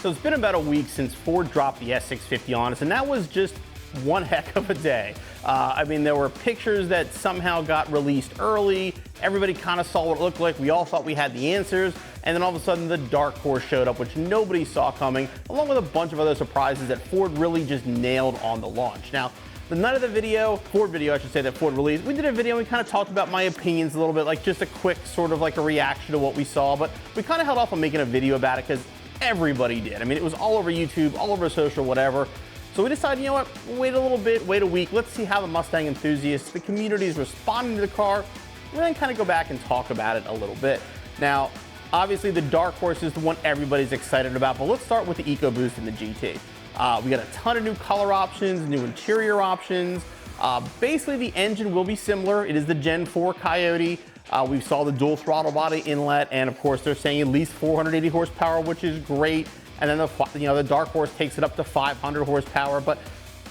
So it's been about a week since Ford dropped the S650 on us, and that was just one heck of a day. I mean, there were pictures that somehow got released early. Everybody kind of saw what it looked like. We all thought we had the answers. And then all of a sudden, the dark horse showed up, which nobody saw coming, along with a bunch of other surprises that Ford really just nailed on the launch. Now, the night of the video, Ford video, I should say, that Ford released, we did a video and we kind of talked about my opinions a little bit, like just a quick sort of like a reaction to what we saw. But we kind of held off on making a video about it because everybody did. I mean, it was all over YouTube, all over social, whatever. So we decided, you know what, wait a little bit, wait a week. Let's see how the Mustang enthusiasts, the community is responding to the car, and then kind of go back and talk about it a little bit. Now, obviously the dark horse is the one everybody's excited about, but let's start with the EcoBoost and the GT. We got a ton of new color options, new interior options. Basically the engine will be similar. It is the Gen 4 Coyote. We saw the dual throttle body inlet, and of course they're saying at least 480 horsepower, which is great. And then the dark horse takes it up to 500 horsepower. But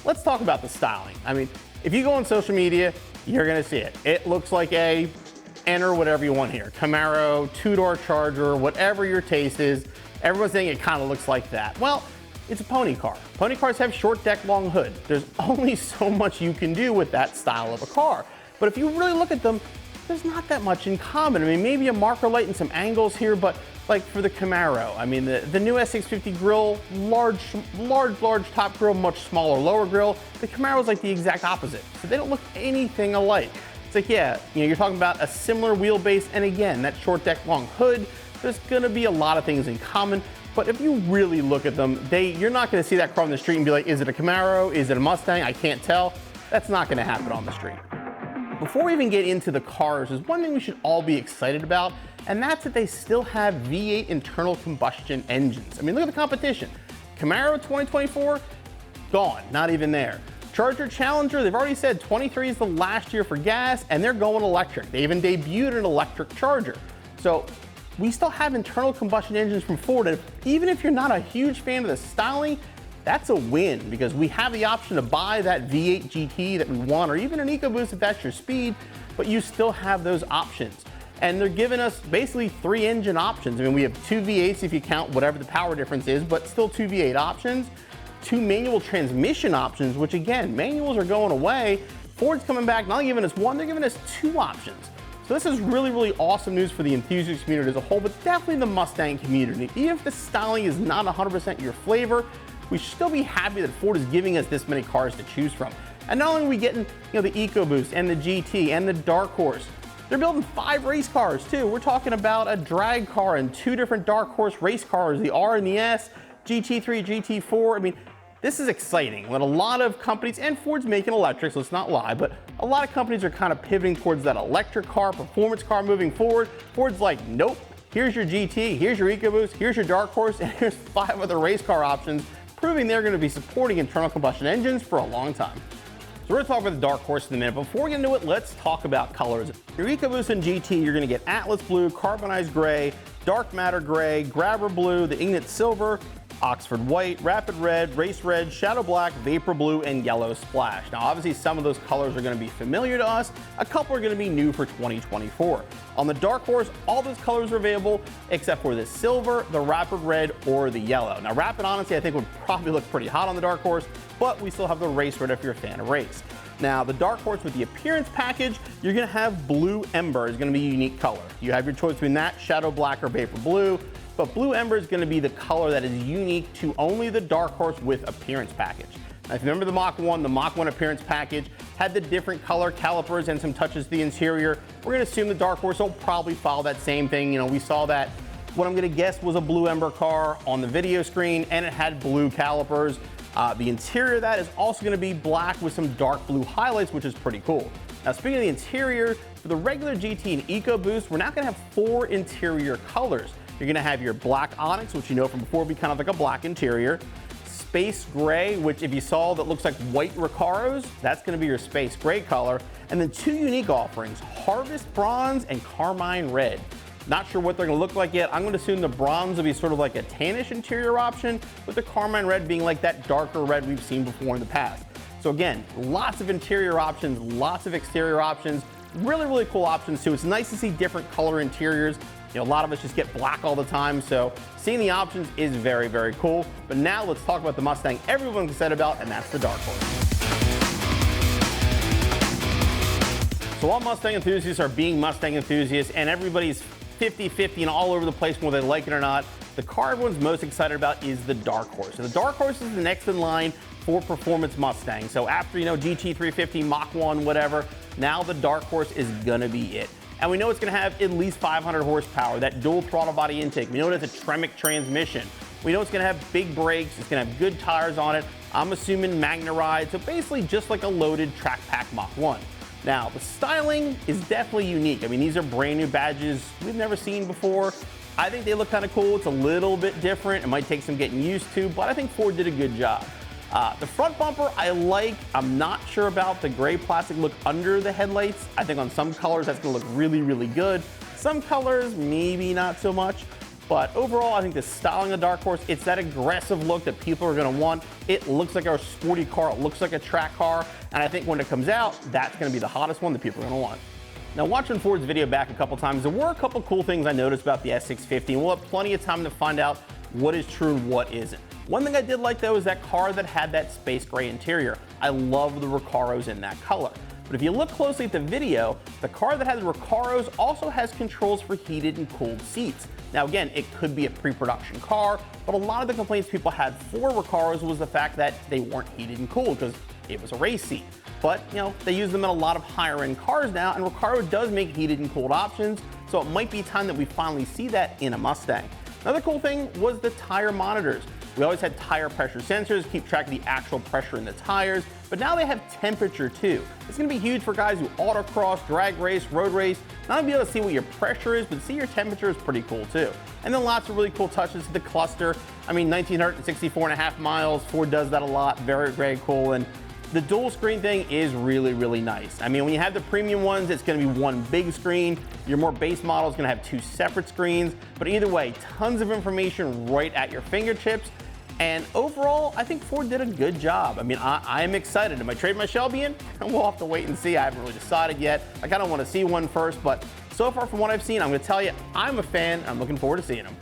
let's talk about the styling. I mean, if you go on social media, you're gonna see it. It looks like enter whatever you want here. Camaro, two-door Charger, whatever your taste is. Everyone's saying it kind of looks like that. Well, it's a pony car. Pony cars have short deck, long hood. There's only so much you can do with that style of a car. But if you really look at them, there's not that much in common. I mean, maybe a marker light and some angles here, but like for the Camaro, I mean, the new S650 grille, large top grille, much smaller lower grille. The Camaro is like the exact opposite. So they don't look anything alike. It's like, yeah, you know, you're talking about a similar wheelbase, and again, that short deck, long hood. There's gonna be a lot of things in common, but if you really look at them, you're not gonna see that car on the street and be like, is it a Camaro? Is it a Mustang? I can't tell. That's not gonna happen on the street. Before we even get into the cars, there's one thing we should all be excited about, and that's that they still have V8 internal combustion engines. I mean, look at the competition. Camaro 2024, gone, not even there. Charger Challenger, they've already said 23 is the last year for gas, and they're going electric. They even debuted an electric Charger. So we still have internal combustion engines from Ford, and even if you're not a huge fan of the styling, that's a win, because we have the option to buy that V8 GT that we want, or even an EcoBoost if that's your speed, but you still have those options. And they're giving us basically 3 engine options. I mean, we have 2 V8s if you count whatever the power difference is, but still 2 V8 options, 2 manual transmission options, which again, manuals are going away. Ford's coming back, not giving us 1, they're giving us 2 options. So this is really, really awesome news for the enthusiast community as a whole, but definitely the Mustang community. Even if the styling is not 100% your flavor, we should still be happy that Ford is giving us this many cars to choose from. And not only are we getting, you know, the EcoBoost and the GT and the Dark Horse, they're building 5 race cars too. We're talking about a drag car and 2 different Dark Horse race cars, the R and the S, GT3, GT4. I mean, this is exciting. When a lot of companies, and Ford's making electrics, let's not lie, but a lot of companies are kind of pivoting towards that electric car, performance car moving forward. Ford's like, nope, here's your GT, here's your EcoBoost, here's your Dark Horse, and here's 5 other race car options, proving they're going to be supporting internal combustion engines for a long time. So we're going to talk about the Dark Horse in a minute. Before we get into it, let's talk about colors. Your EcoBoost and GT, you're going to get Atlas Blue, Carbonized Gray, Dark Matter Gray, Grabber Blue, the Ignite Silver, Oxford White, Rapid Red, Race Red, Shadow Black, Vapor Blue, and Yellow Splash. Now, obviously, some of those colors are going to be familiar to us. A couple are going to be new for 2024. On the Dark Horse, all those colors are available except for the Silver, the Rapid Red, or the Yellow. Now, Rapid, honestly, I think would probably look pretty hot on the Dark Horse, but we still have the Race Red if you're a fan of race. Now, the Dark Horse with the appearance package, you're going to have Blue Ember is going to be a unique color. You have your choice between that, Shadow Black, or Vapor Blue. But Blue Ember is going to be the color that is unique to only the Dark Horse with appearance package. Now, if you remember the Mach 1 appearance package had the different color calipers and some touches to the interior. We're going to assume the Dark Horse will probably follow that same thing. You know, we saw that, what I'm going to guess was a Blue Ember car on the video screen, and it had blue calipers. The interior of that is also going to be black with some dark blue highlights, which is pretty cool. Now, speaking of the interior, for the regular GT and EcoBoost, we're now going to have 4 interior colors. You're going to have your black onyx, which you know from before would be kind of like a black interior. Space gray, which if you saw that looks like white Recaros, that's going to be your space gray color. And then 2 unique offerings, Harvest Bronze and Carmine Red. Not sure what they're going to look like yet. I'm going to assume the bronze will be sort of like a tannish interior option, with the Carmine Red being like that darker red we've seen before in the past. So again, lots of interior options, lots of exterior options. Really, really cool options too. It's nice to see different color interiors. You know, a lot of us just get black all the time, so seeing the options is very, very cool. But now let's talk about the Mustang everyone's excited about, and that's the Dark Horse. So while Mustang enthusiasts are being Mustang enthusiasts and everybody's 50-50 and all over the place whether they like it or not, the car everyone's most excited about is the Dark Horse. And the Dark Horse is the next in line for performance Mustang. So after, you know, GT350, Mach 1, whatever, now the Dark Horse is gonna be it. And we know it's gonna have at least 500 horsepower, that dual throttle body intake. We know it has a Tremec transmission. We know it's gonna have big brakes, it's gonna have good tires on it. I'm assuming Magna Ride, so basically just like a loaded track pack Mach 1. Now, the styling is definitely unique. I mean, these are brand new badges we've never seen before. I think they look kind of cool. It's a little bit different. It might take some getting used to, but I think Ford did a good job. The front bumper I like. I'm not sure about the gray plastic look under the headlights. I think on some colors that's gonna look really, really good. Some colors, maybe not so much. But overall, I think the styling of Dark Horse, it's that aggressive look that people are gonna want. It looks like a sporty car, it looks like a track car, and I think when it comes out, that's gonna be the hottest one that people are gonna want. Now, watching Ford's video back a couple times, there were a couple cool things I noticed about the S650, and we'll have plenty of time to find out what is true and what isn't. One thing I did like, though, is that car that had that space gray interior. I love the Recaros in that color. But if you look closely at the video, the car that has Recaros also has controls for heated and cooled seats. Now again, it could be a pre-production car, but a lot of the complaints people had for Recaros was the fact that they weren't heated and cooled because it was a race seat. But, you know, they use them in a lot of higher end cars now, and Recaro does make heated and cooled options, so it might be time that we finally see that in a Mustang. Another cool thing was the tire monitors. We always had tire pressure sensors, keep track of the actual pressure in the tires, but now they have temperature too. It's gonna be huge for guys who autocross, drag race, road race. Not gonna be able to see what your pressure is, but see your temperature is pretty cool too. And then lots of really cool touches to the cluster. I mean, 1,964.5 miles, Ford does that a lot, very, very cool. And the dual screen thing is really, really nice. I mean, when you have the premium ones, it's gonna be one big screen. Your more base model is gonna have two separate screens, but either way, tons of information right at your fingertips. And overall, I think Ford did a good job. I mean, I am excited. Am I trading my Shelby in? We'll have to wait and see. I haven't really decided yet. I kind of want to see one first, but so far from what I've seen, I'm gonna tell you, I'm a fan. I'm looking forward to seeing them.